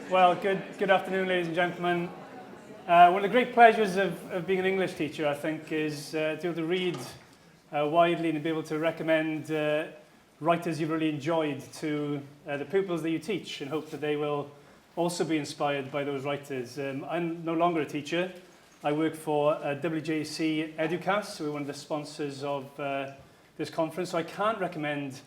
Well, good afternoon, ladies and gentlemen. One of the great pleasures of being an English teacher, I think, is to be able to read widely and be able to recommend writers you've really enjoyed to the pupils that you teach, and hope that they will also be inspired by those writers. I'm no longer a teacher. I work for WJEC Eduqas, who are one of the sponsors of this conference, so I can't recommend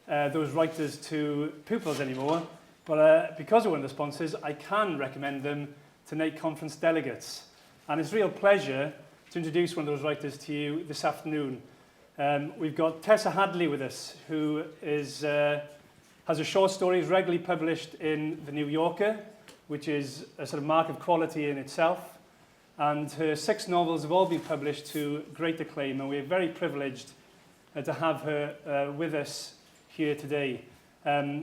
those writers to pupils anymore, but because we're one of the sponsors, I can recommend them to NATE conference delegates. And it's a real pleasure to introduce one of those writers to you this afternoon. We've got Tessa Hadley with us, who has a short story regularly published in The New Yorker, which is a sort of mark of quality in itself. And her 6 novels have all been published to great acclaim, and we're very privileged to have her with us here today.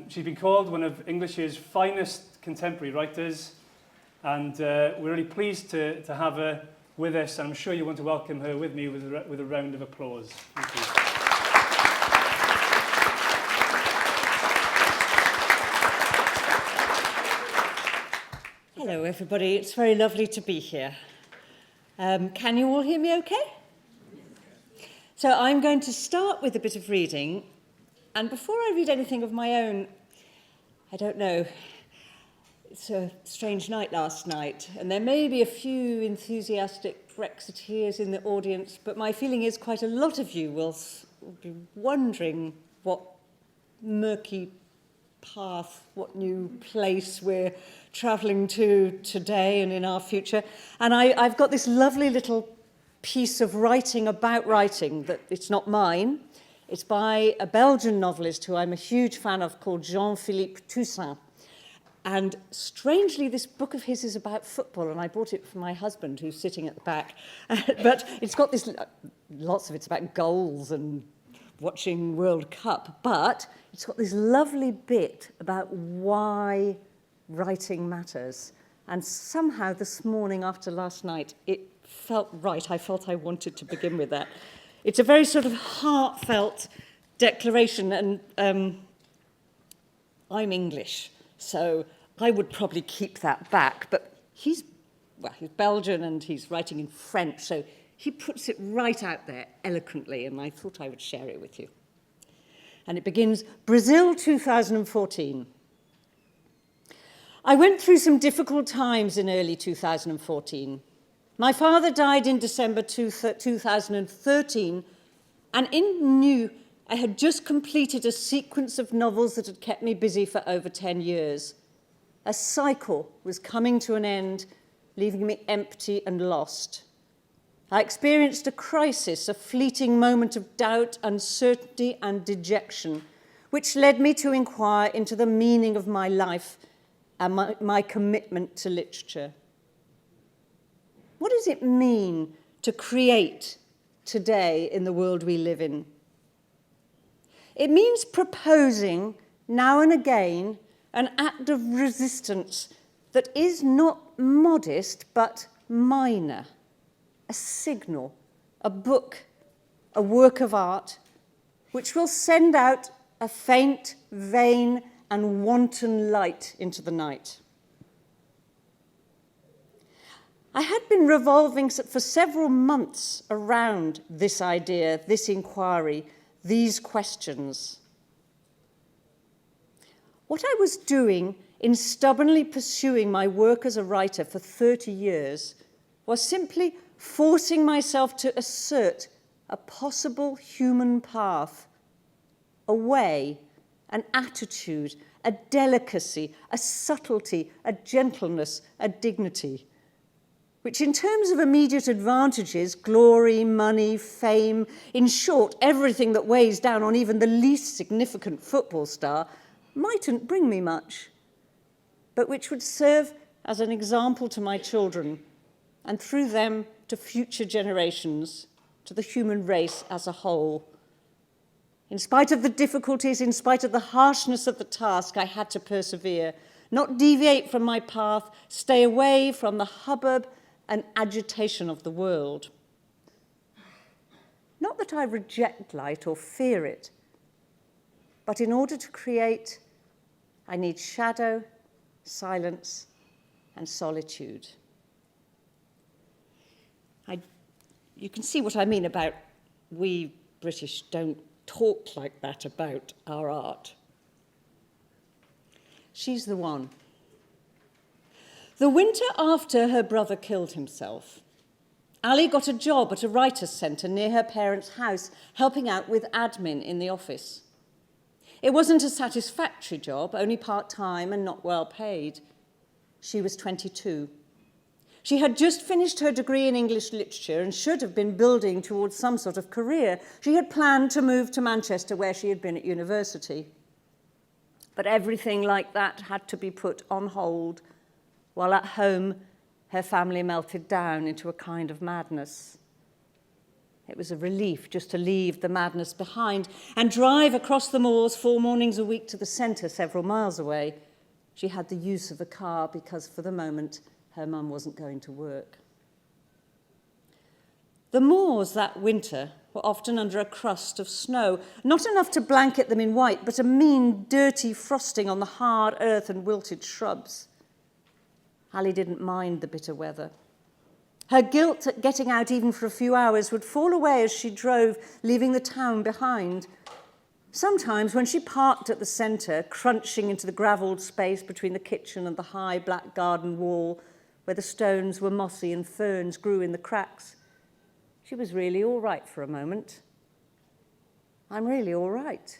She's been called one of English's finest contemporary writers, and we're really pleased to have her with us, and I'm sure you want to welcome her with me with a round of applause. Thank you. Hello everybody, it's very lovely to be here. Can you all hear me okay? So I'm going to start with a bit of reading, and before I read anything of my own, I don't know, it's a strange night last night, and there may be a few enthusiastic Brexiteers in the audience, but my feeling is quite a lot of you will be wondering what murky path, what new place we're travelling to today and in our future. And I've got this lovely little piece of writing about writing that it's not mine. It's by a Belgian novelist who I'm a huge fan of, called Jean-Philippe Toussaint. And strangely, this book of his is about football, and I bought it for my husband, who's sitting at the back. But it's got this, lots of it's about goals and watching World Cup, but it's got this lovely bit about why writing matters. And somehow this morning after last night, it felt right. I felt I wanted to begin with that. It's a very sort of heartfelt declaration, and I'm English, so I would probably keep that back. But he's Belgian and he's writing in French, so he puts it right out there eloquently, and I thought I would share it with you. And it begins, Brazil 2014. I went through some difficult times in early 2014. My father died in December 2013, and I had just completed a sequence of novels that had kept me busy for over 10 years. A cycle was coming to an end, leaving me empty and lost. I experienced a crisis, a fleeting moment of doubt, uncertainty, and dejection, which led me to inquire into the meaning of my life and my commitment to literature. What does it mean to create today in the world we live in? It means proposing, now and again, an act of resistance that is not modest but minor. A signal, a book, a work of art, which will send out a faint, vain, and wanton light into the night. I had been revolving for several months around this idea, this inquiry, these questions. What I was doing in stubbornly pursuing my work as a writer for 30 years was simply forcing myself to assert a possible human path, a way, an attitude, a delicacy, a subtlety, a gentleness, a dignity, which in terms of immediate advantages, glory, money, fame, in short, everything that weighs down on even the least significant football star, mightn't bring me much, but which would serve as an example to my children, and through them to future generations, to the human race as a whole. In spite of the difficulties, in spite of the harshness of the task, I had to persevere, not deviate from my path, stay away from the hubbub and agitation of the world. Not that I reject light or fear it, but in order to create, I need shadow silence, and solitude. You can see what I mean about we British don't talk like that about our art. She's the one. The winter after her brother killed himself, Ali got a job at a writer's centre near her parents' house, helping out with admin in the office. It wasn't a satisfactory job, only part-time and not well paid. She was 22. She had just finished her degree in English literature and should have been building towards some sort of career. She had planned to move to Manchester, where she had been at university. But everything like that had to be put on hold, while at home, her family melted down into a kind of madness. It was a relief just to leave the madness behind and drive across the moors 4 mornings a week to the centre several miles away. She had the use of a car because, for the moment, her mum wasn't going to work. The moors that winter were often under a crust of snow, not enough to blanket them in white, but a mean, dirty frosting on the hard earth and wilted shrubs. Ali didn't mind the bitter weather. Her guilt at getting out even for a few hours would fall away as she drove, leaving the town behind. Sometimes when she parked at the centre, crunching into the gravelled space between the kitchen and the high black garden wall, where the stones were mossy and ferns grew in the cracks, she was really all right for a moment. I'm really all right,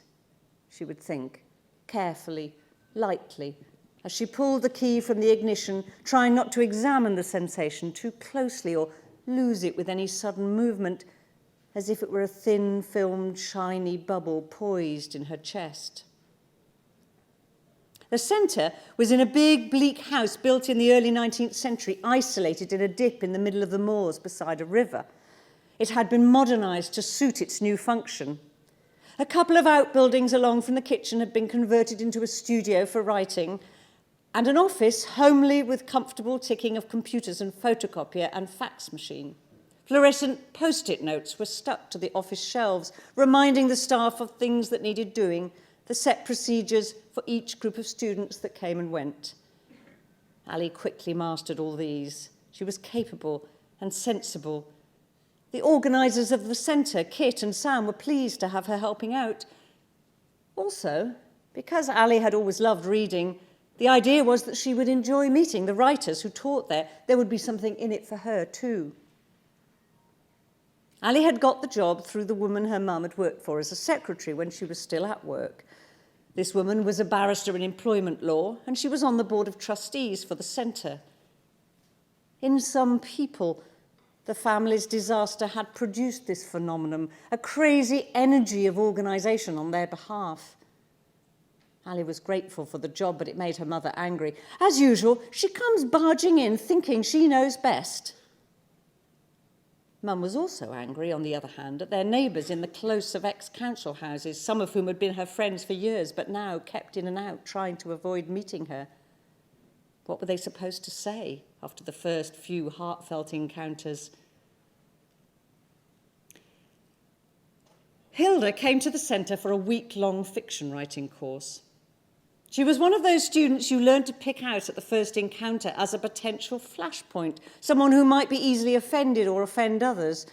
she would think, carefully, lightly, as she pulled the key from the ignition, trying not to examine the sensation too closely or lose it with any sudden movement, as if it were a thin, filmed, shiny bubble poised in her chest. The centre was in a big, bleak house built in the early 19th century, isolated in a dip in the middle of the moors beside a river. It had been modernised to suit its new function. A couple of outbuildings along from the kitchen had been converted into a studio for writing, and an office, homely with comfortable ticking of computers and photocopier and fax machine. Fluorescent post-it notes were stuck to the office shelves, reminding the staff of things that needed doing, the set procedures for each group of students that came and went. Ali quickly mastered all these. She was capable and sensible. The organisers of the centre, Kit and Sam, were pleased to have her helping out. Also, because Ali had always loved reading, the idea was that she would enjoy meeting the writers who taught there. There would be something in it for her too. Ali had got the job through the woman her mum had worked for as a secretary when she was still at work. This woman was a barrister in employment law, and she was on the board of trustees for the centre. In some people, the family's disaster had produced this phenomenon, a crazy energy of organisation on their behalf. Ali was grateful for the job, but it made her mother angry. As usual, she comes barging in thinking she knows best. Mum was also angry, on the other hand, at their neighbours in the close of ex-council houses, some of whom had been her friends for years, but now kept in and out, trying to avoid meeting her. What were they supposed to say after the first few heartfelt encounters? Hilda came to the centre for a week-long fiction writing course. She was one of those students you learn to pick out at the first encounter as a potential flashpoint, someone who might be easily offended or offend others.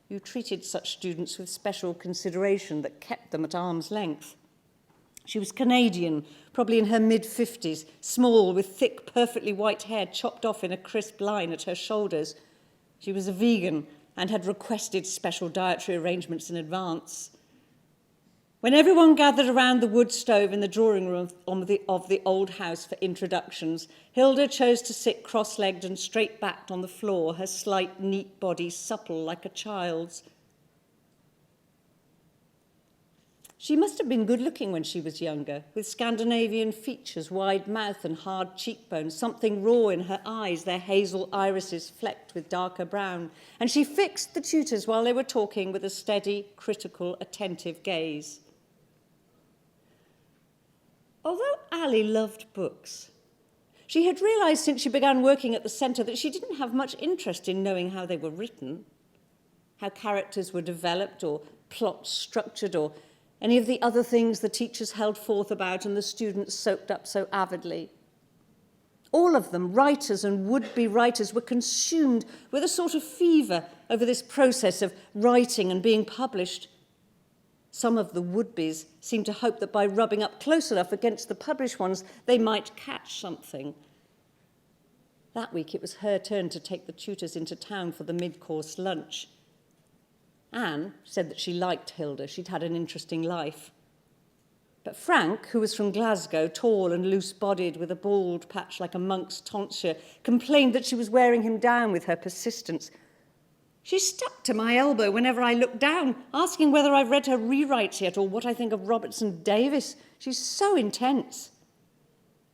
You treated such students with special consideration that kept them at arm's length. She was Canadian, probably in her mid-50s, small, with thick, perfectly white hair chopped off in a crisp line at her shoulders. She was a vegan and had requested special dietary arrangements in advance. When everyone gathered around the wood stove in the drawing room of the old house for introductions, Hilda chose to sit cross-legged and straight-backed on the floor, her slight, neat body supple like a child's. She must have been good-looking when she was younger, with Scandinavian features, wide mouth and hard cheekbones, something raw in her eyes, their hazel irises flecked with darker brown, and she fixed the tutors while they were talking with a steady, critical, attentive gaze. Although Ali loved books, she had realised since she began working at the centre that she didn't have much interest in knowing how they were written, how characters were developed or plots structured, or any of the other things the teachers held forth about and the students soaked up so avidly. All of them, writers and would-be writers, were consumed with a sort of fever over this process of writing and being published. Some of the would-bes seemed to hope that by rubbing up close enough against the published ones, they might catch something. That week, it was her turn to take the tutors into town for the mid-course lunch. Anne said that she liked Hilda. She'd had an interesting life. But Frank, who was from Glasgow, tall and loose-bodied with a bald patch like a monk's tonsure, complained that she was wearing him down with her persistence. She stuck to my elbow whenever I looked down, asking whether I've read her rewrites yet or what I think of Robertson Davies. She's so intense.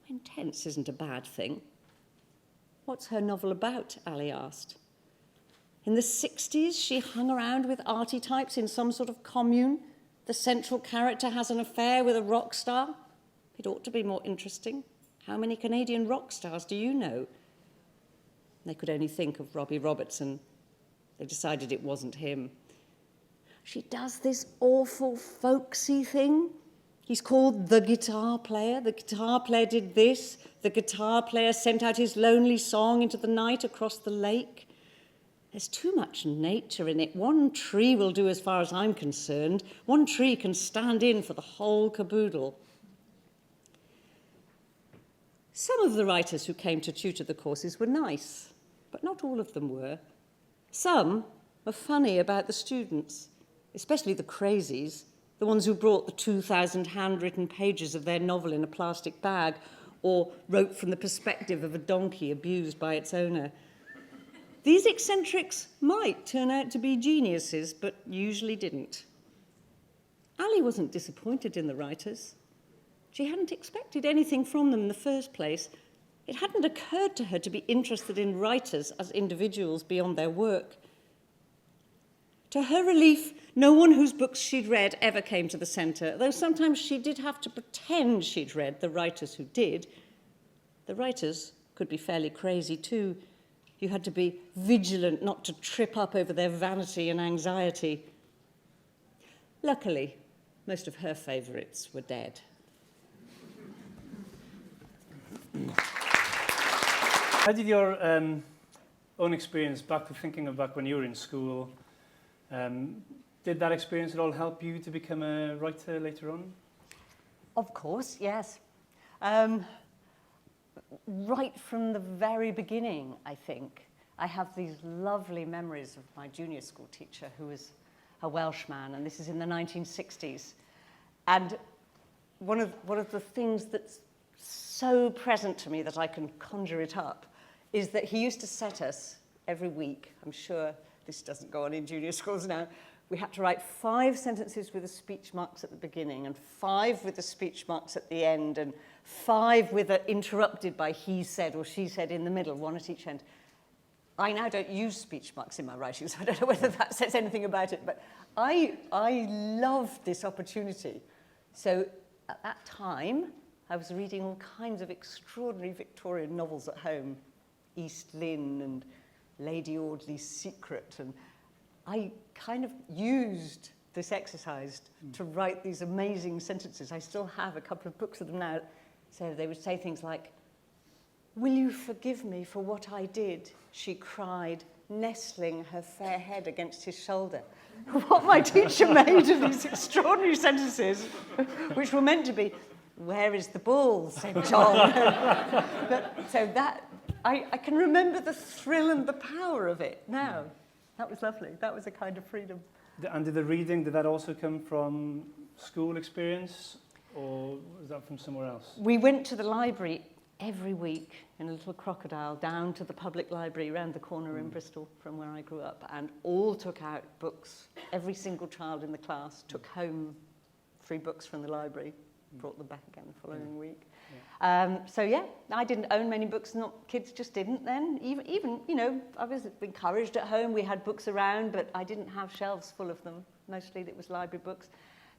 Intense isn't a bad thing. What's her novel about? Ali asked. In the 60s, she hung around with arty types in some sort of commune. The central character has an affair with a rock star. It ought to be more interesting. How many Canadian rock stars do you know? They could only think of Robbie Robertson. They decided it wasn't him. She does this awful folksy thing. He's called the guitar player. The guitar player did this. The guitar player sent out his lonely song into the night across the lake. There's too much nature in it. One tree will do as far as I'm concerned. One tree can stand in for the whole caboodle. Some of the writers who came to tutor the courses were nice, but not all of them were. Some were funny about the students, especially the crazies, the ones who brought the 2,000 handwritten pages of their novel in a plastic bag or wrote from the perspective of a donkey abused by its owner. These eccentrics might turn out to be geniuses, but usually didn't. Ali wasn't disappointed in the writers. She hadn't expected anything from them in the first place. It hadn't occurred to her to be interested in writers as individuals beyond their work. To her relief, no one whose books she'd read ever came to the centre, though sometimes she did have to pretend she'd read the writers who did. The writers could be fairly crazy too. You had to be vigilant not to trip up over their vanity and anxiety. Luckily, most of her favourites were dead. How did your own experience, back to thinking of back when you were in school, did that experience at all help you to become a writer later on? Of course, yes. Right from the very beginning, I think, I have these lovely memories of my junior school teacher, who was a Welshman, and this is in the 1960s. And one of the things that's so present to me that I can conjure it up is that he used to set us every week. I'm sure this doesn't go on in junior schools now. We had to write 5 sentences with the speech marks at the beginning and 5 with the speech marks at the end and 5 with a interrupted by he said or she said in the middle, 1 at each end. I now don't use speech marks in my writing, so I don't know whether that says anything about it, but I loved this opportunity. So at that time, I was reading all kinds of extraordinary Victorian novels at home, East Lynne and Lady Audley's Secret, and I kind of used this exercise to write these amazing sentences. I still have a couple of books of them now. So they would say things like, "Will you forgive me for what I did?" she cried, nestling her fair head against his shoulder. What my teacher made of these extraordinary sentences, which were meant to be, "Where is the bull?" said John. But, so that, I can remember the thrill and the power of it now. That was lovely. That was a kind of freedom. And did the reading, did that also come from school experience, or was that from somewhere else? We went to the library every week in a little crocodile down to the public library around the corner in Bristol from where I grew up, and all took out books. Every single child in the class took home 3 books from the library, brought them back again the following week. So yeah, I didn't own many books. Kids just didn't then. Even you know, I was encouraged at home. We had books around, but I didn't have shelves full of them. Mostly it was library books.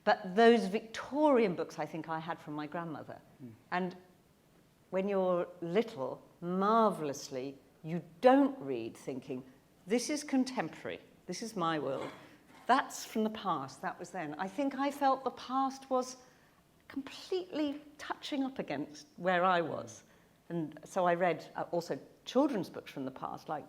But those Victorian books, I think I had from my grandmother. And when you're little, marvellously, you don't read thinking, this is contemporary. This is my world. That's from the past. That was then. I think I felt the past was completely touching up against where I was. And so I read also children's books from the past, like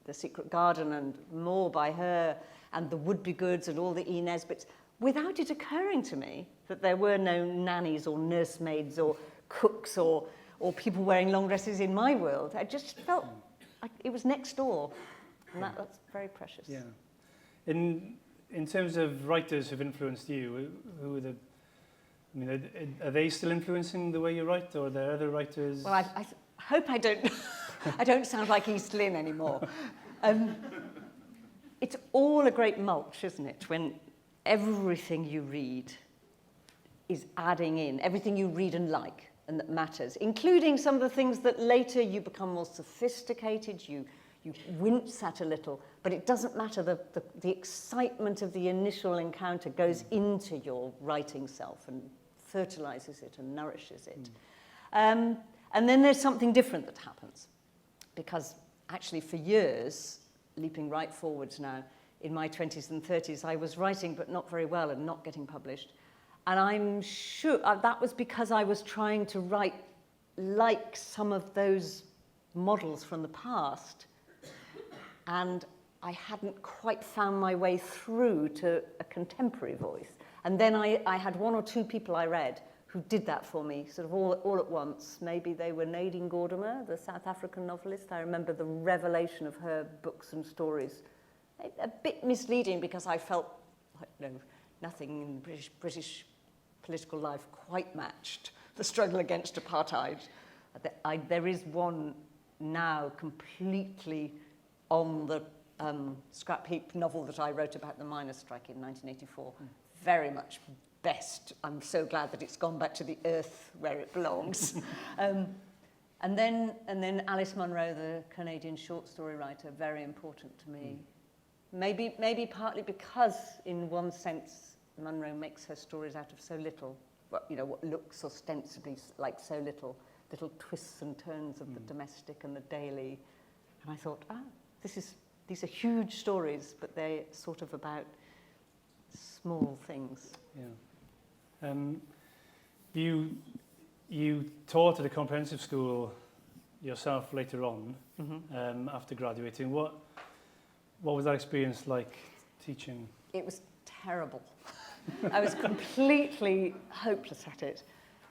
The Secret Garden and more by her, and The Would-Be-Goods and all the E. Nesbits, without it occurring to me that there were no nannies or nursemaids or cooks or people wearing long dresses in my world. I just felt like it was next door, and that's very precious. Yeah. In terms of writers who've influenced you, who are the... I mean, are they still influencing the way you write, or are there other writers? Well, I hope I don't, I don't sound like East Lynne anymore. It's all a great mulch, isn't it? When everything you read is adding in, everything you read and like, and that matters, including some of the things that later you become more sophisticated, you wince at a little, but it doesn't matter. The excitement of the initial encounter goes into your writing self and fertilizes it and nourishes it. And then there's something different that happens, because actually for years, leaping right forwards now, in my 20s and 30s, I was writing but not very well and not getting published. And I'm sure that was because I was trying to write like some of those models from the past, and I hadn't quite found my way through to a contemporary voice. And then I had one or two people I read who did that for me, sort of all at once. Maybe they were Nadine Gordimer, the South African novelist. I remember the revelation of her books and stories. A bit misleading, because I felt like, nothing in British political life quite matched the struggle against apartheid. There is one now completely on the scrap heap novel that I wrote about the miners' strike in 1984. Very much best. I'm so glad that it's gone back to the earth where it belongs. And then Alice Munro, the Canadian short story writer, very important to me. Maybe partly because, in one sense, Munro makes her stories out of so little. What looks ostensibly like so little twists and turns of the domestic and the daily. And I thought, these are huge stories, but they're sort of about small things. Yeah. You taught at a comprehensive school yourself later on, after graduating. What was that experience like, teaching? It was terrible. I was completely hopeless at it.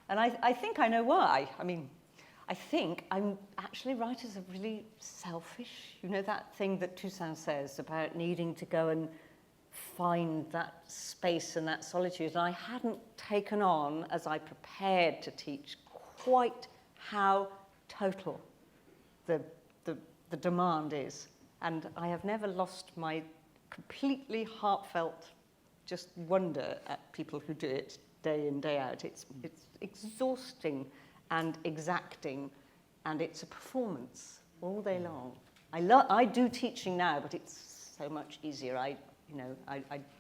And I think I know why. I mean, I think writers are really selfish. You know that thing that Toussaint says about needing to go and find that space and that solitude. And I hadn't taken on, as I prepared to teach, quite how total the demand is. And I have never lost my completely heartfelt just wonder at people who do it day in, day out. It's exhausting and exacting, and it's a performance all day long. I do teaching now, but it's so much easier. I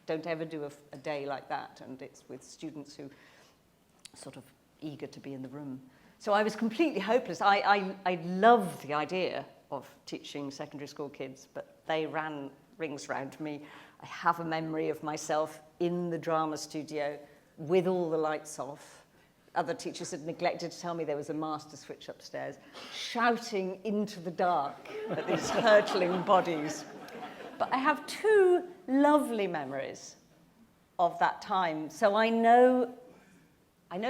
don't ever do a day like that, and it's with students who are sort of eager to be in the room. So I was completely hopeless. I love the idea of teaching secondary school kids, but they ran rings round me. I have a memory of myself in the drama studio with all the lights off. Other teachers had neglected to tell me there was a master switch upstairs, shouting into the dark at these hurtling bodies. But I have two lovely memories of that time. So I know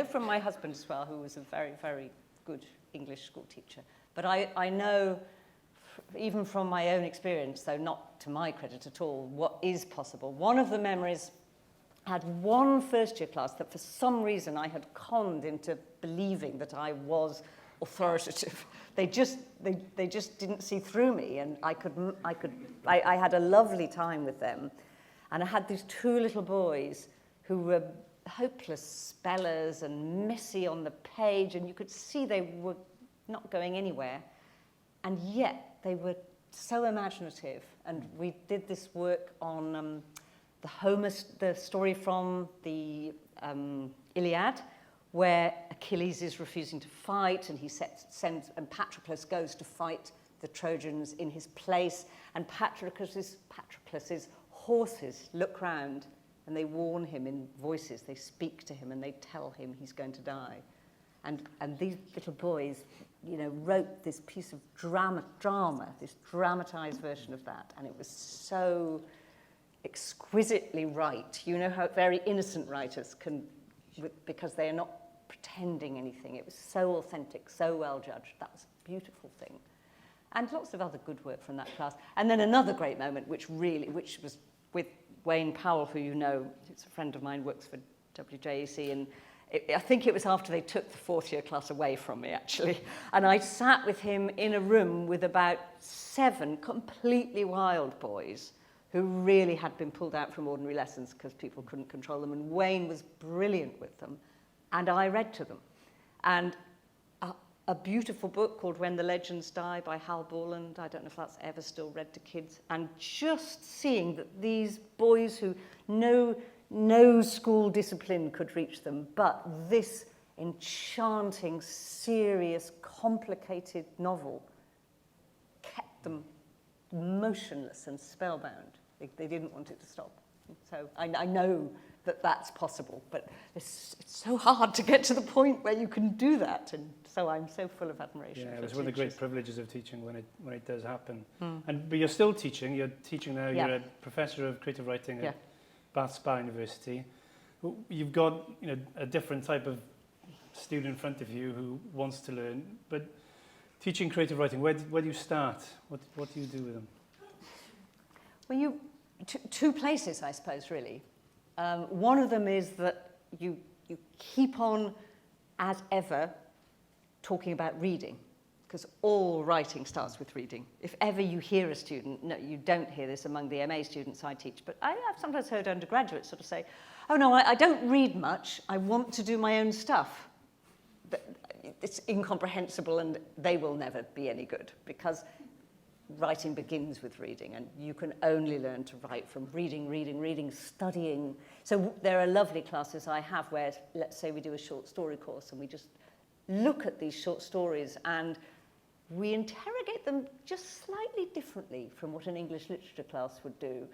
from my husband as well, who was a very, very good English school teacher, but I know, even from my own experience, though not to my credit at all, what is possible. One of the memories had one first-year class that for some reason I had conned into believing that I was authoritative. They just didn't see through me, and I had a lovely time with them. And I had these two little boys who were hopeless spellers and messy on the page, and you could see they were not going anywhere. And yet they were so imaginative. And we did this work on the story from the Iliad, where Achilles is refusing to fight, and and Patroclus goes to fight the Trojans in his place, and Patroclus's horses look round and they warn him in voices. They speak to him and they tell him he's going to die. And these little boys, you know, wrote this piece of drama, this dramatized version of that. And it was so exquisitely right. You know how very innocent writers can, because they are not pretending anything. It was so authentic, so well judged. That was a beautiful thing. And lots of other good work from that class. And then another great moment, which was with Wayne Powell, who you know, he's a friend of mine, works for WJEC, and I think it was after they took the fourth year class away from me, actually. And I sat with him in a room with about 7 completely wild boys who really had been pulled out from ordinary lessons because people couldn't control them. And Wayne was brilliant with them. And I read to them. And a beautiful book called When the Legends Die by Hal Borland. I don't know if that's ever still read to kids. And just seeing that these boys who no school discipline could reach them, but this enchanting, serious, complicated novel kept them motionless and spellbound. They didn't want it to stop. So I know that that's possible, but it's so hard to get to the point where you can do that, and so I'm so full of admiration. Yeah, for it's one of the teachers. great privileges of teaching when it does happen. But you're still teaching. You're teaching now. Yeah. You're a professor of creative writing Yeah. at Bath Spa University. You've got, you know, a different type of student in front of you who wants to learn. But teaching creative writing, where do you start? What do you do with them? Well, two places, I suppose, really. One of them is that you keep on, as ever, talking about reading, because all writing starts with reading. If ever you hear a student, no, you don't hear this among the MA students I teach, but I've sometimes heard undergraduates sort of say, oh no, I don't read much, I want to do my own stuff. It's incomprehensible and they will never be any good, because writing begins with reading, and you can only learn to write from reading, studying. So there are lovely classes I have where, let's say we do a short story course and we just look at these short stories and we interrogate them just slightly differently from what an English literature class would do,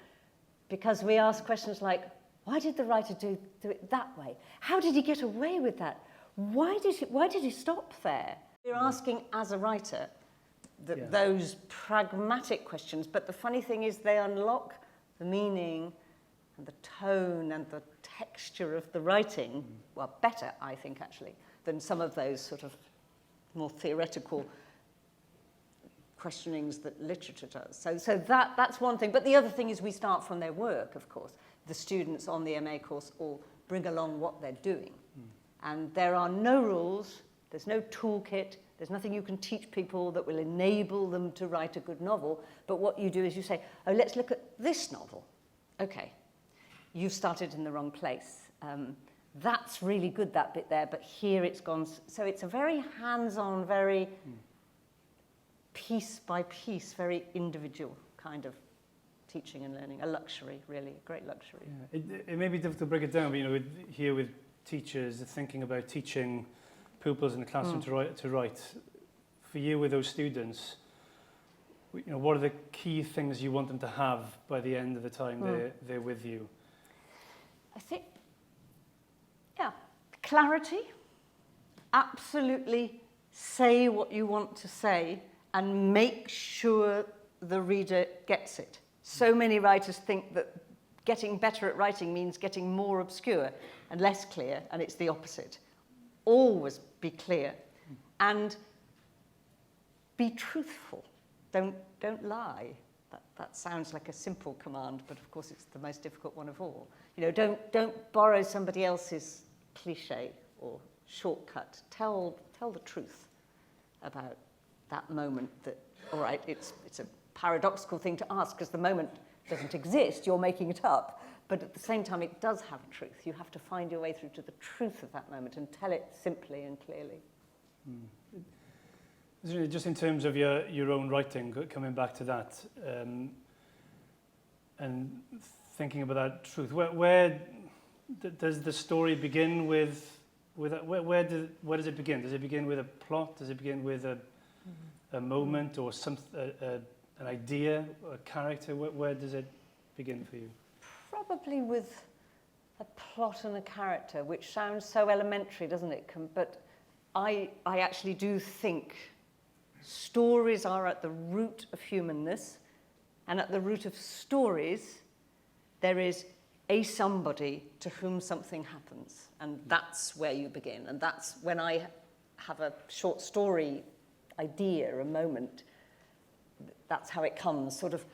because we ask questions like, why did the writer do it that way? How did he get away with that? Why did he stop there? We're asking, as a writer, those pragmatic questions, but the funny thing is they unlock the meaning and the tone and the texture of the writing, well, better, I think, actually, than some of those sort of more theoretical questionings that literature does. So that's one thing. But the other thing is we start from their work, of course. The students on the MA course all bring along what they're doing. And there are no rules, there's no toolkit, there's nothing you can teach people that will enable them to write a good novel. But what you do is you say, oh, let's look at this novel. Okay, you've started in the wrong place. That's really good, that bit there, but here it's gone. So it's a very hands-on, very piece by piece, very individual kind of teaching and learning. A luxury, really, a great luxury. Yeah. It may be difficult to break it down, but, you know, here with teachers thinking about teaching pupils in the classroom to write. For you with those students, you know, what are the key things you want them to have by the end of the time they're with you? I think, clarity. Absolutely say what you want to say and make sure the reader gets it. So many writers think that getting better at writing means getting more obscure and less clear, and it's the opposite. Always be clear and be truthful. Don't lie. That sounds like a simple command, but of course it's the most difficult one of all. You know, don't borrow somebody else's cliche or shortcut. Tell the truth about that moment. That, all right, it's a paradoxical thing to ask because the moment doesn't exist, you're making it up. But at the same time, it does have a truth. You have to find your way through to the truth of that moment and tell it simply and clearly. Just in terms of your own writing, coming back to that, and thinking about that truth, where does the story begin with where does it begin? Does it begin with a plot? Does it begin with a moment or an idea, a character? Where does it begin for you? Probably with a plot and a character, which sounds so elementary, doesn't it? But I actually do think stories are at the root of humanness, and at the root of stories, there is a somebody to whom something happens, and that's where you begin. And that's when I have a short story idea, a moment, that's how it comes, sort of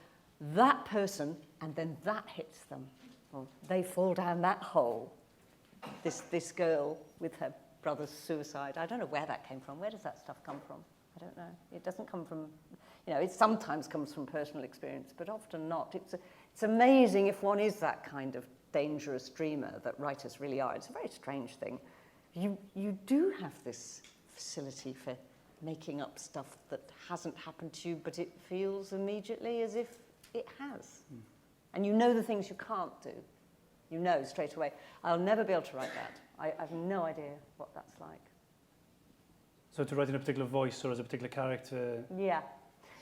that person, and then that hits them. Or they fall down that hole. This girl with her brother's suicide. I don't know where that came from. Where does that stuff come from? I don't know. It doesn't come from, it sometimes comes from personal experience, but often not. It's amazing if one is that kind of dangerous dreamer that writers really are. It's a very strange thing. You do have this facility for making up stuff that hasn't happened to you, but it feels immediately as if it has. And you know the things you can't do. You know straight away. I'll never be able to write that. I have no idea what that's like. So to write in a particular voice or as a particular character? Yeah.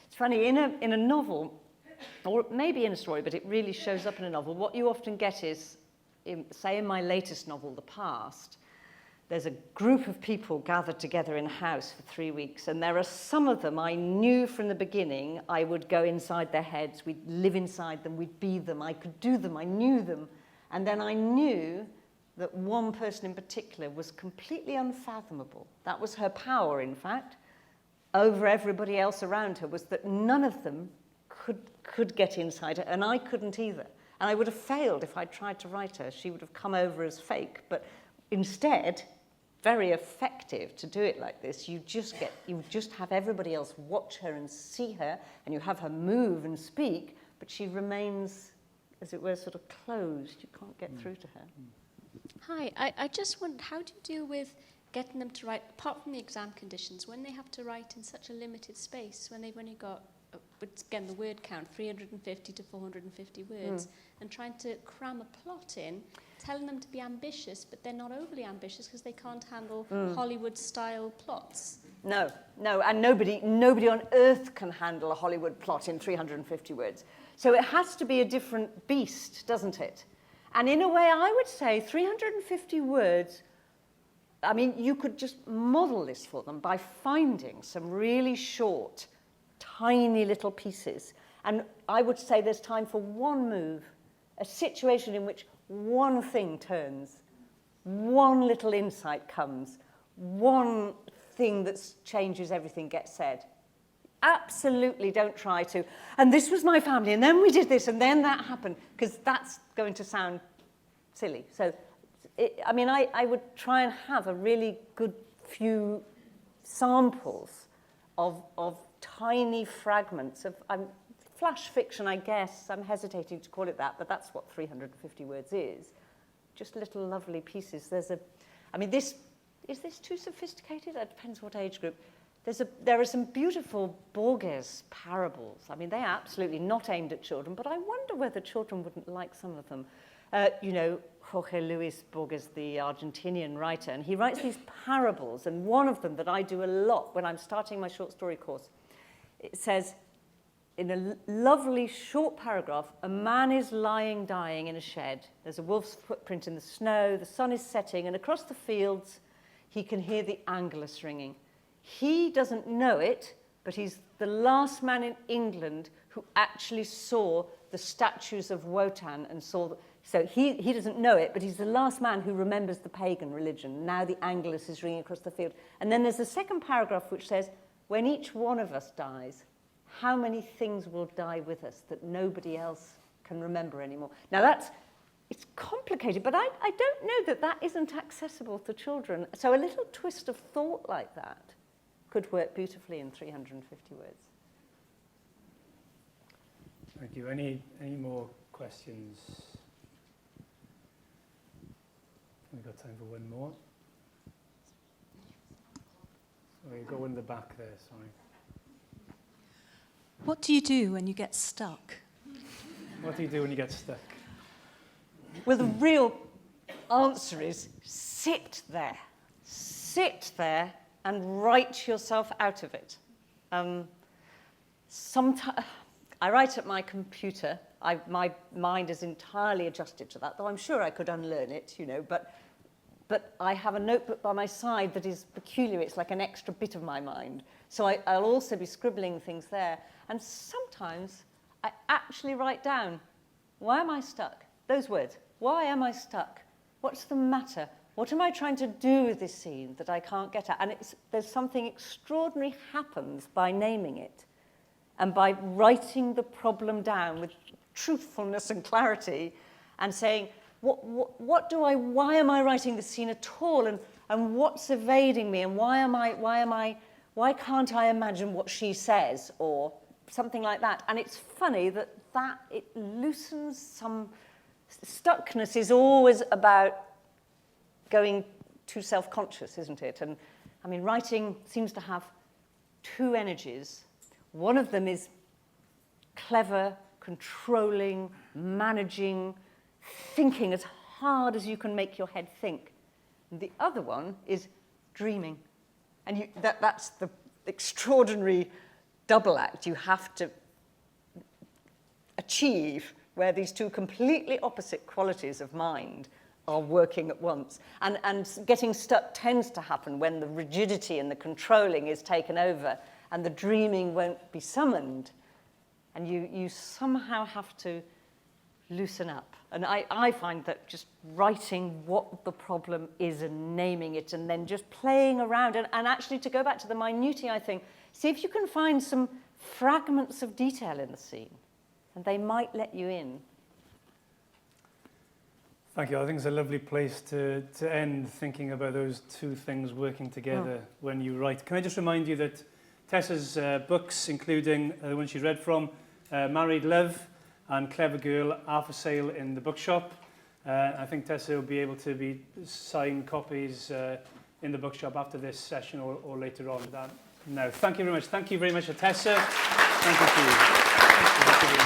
It's funny, in a novel, or maybe in a story, but it really shows up in a novel, what you often get is, say in my latest novel, The Past, there's a group of people gathered together in a house for 3 weeks, and there are some of them I knew from the beginning I would go inside their heads, we'd live inside them, we'd be them, I could do them, I knew them. And then I knew that one person in particular was completely unfathomable. That was her power, in fact, over everybody else around her, was that none of them could get inside her, and I couldn't either. And I would have failed if I'd tried to write her. She would have come over as fake, but instead, very effective to do it like this. You just have everybody else watch her and see her, and you have her move and speak, but she remains, as it were, sort of closed. You can't get through to her. Hi, I just wondered, how do you deal with getting them to write, apart from the exam conditions, when they have to write in such a limited space, when they've only got, again, the word count, 350 to 450 words, and trying to cram a plot in, telling them to be ambitious, but they're not overly ambitious because they can't handle Hollywood-style plots. No, and nobody on earth can handle a Hollywood plot in 350 words. So it has to be a different beast, doesn't it? And in a way, I would say 350 words, I mean, you could just model this for them by finding some really short, tiny little pieces. And I would say there's time for one move, a situation in which one thing turns, one little insight comes, one thing that changes everything gets said. Absolutely don't try to, and this was my family, and then we did this, and then that happened, because that's going to sound silly. So, I would try and have a really good few samples of tiny fragments of flash fiction, I guess. I'm hesitating to call it that, but that's what 350 words is. Just little lovely pieces. Is this too sophisticated? It depends what age group. There are some beautiful Borges parables. I mean, they're absolutely not aimed at children, but I wonder whether children wouldn't like some of them. Jorge Luis Borges, the Argentinian writer, and he writes these parables, and one of them that I do a lot when I'm starting my short story course, it says, in a lovely short paragraph, a man is lying dying in a shed. There's a wolf's footprint in the snow, the sun is setting, and across the fields, he can hear the angelus ringing. He doesn't know it, but he's the last man in England who actually saw the statues of Wotan and saw... So he doesn't know it, but he's the last man who remembers the pagan religion. Now the angelus is ringing across the field. And then there's a second paragraph which says, when each one of us dies, how many things will die with us that nobody else can remember anymore? Now it's complicated, but I don't know that isn't accessible to children. So a little twist of thought like that could work beautifully in 350 words. Thank you. Any more questions? We've got time for one more. So you go in the back there, sorry. What do you do when you get stuck? What do you do when you get stuck? Well, the real answer is sit there and write yourself out of it. Sometimes I write at my computer. My mind is entirely adjusted to that, though I'm sure I could unlearn it, but but I have a notebook by my side that is peculiar. It's like an extra bit of my mind. So I'll also be scribbling things there. And sometimes I actually write down, why am I stuck? Those words, why am I stuck? What's the matter? What am I trying to do with this scene that I can't get at? And there's something extraordinary happens by naming it and by writing the problem down with truthfulness and clarity and saying, why am I writing this scene at all? And what's evading me? And why can't I imagine what she says? Or something like that. And it's funny that it loosens some... Stuckness is always about going too self-conscious, isn't it? And I mean, writing seems to have two energies. One of them is clever, controlling, managing, thinking as hard as you can make your head think. And the other one is dreaming. And that's the extraordinary double act you have to achieve, where these two completely opposite qualities of mind are working at once. And getting stuck tends to happen when the rigidity and the controlling is taken over and the dreaming won't be summoned. And you somehow have to loosen up. And I find that just writing what the problem is and naming it and then just playing around and actually, to go back to the minutiae thing, see if you can find some fragments of detail in the scene and they might let you in. Thank you. I think it's a lovely place to end, thinking about those two things working together when you write. Can I just remind you that Tessa's books, including the one she read from, Married Love and Clever Girl, are for sale in the bookshop. I think Tessa will be able to be sign copies in the bookshop after this session or later on. No, thank you very much. Thank you very much to Tessa. Thank you to you. Thank you.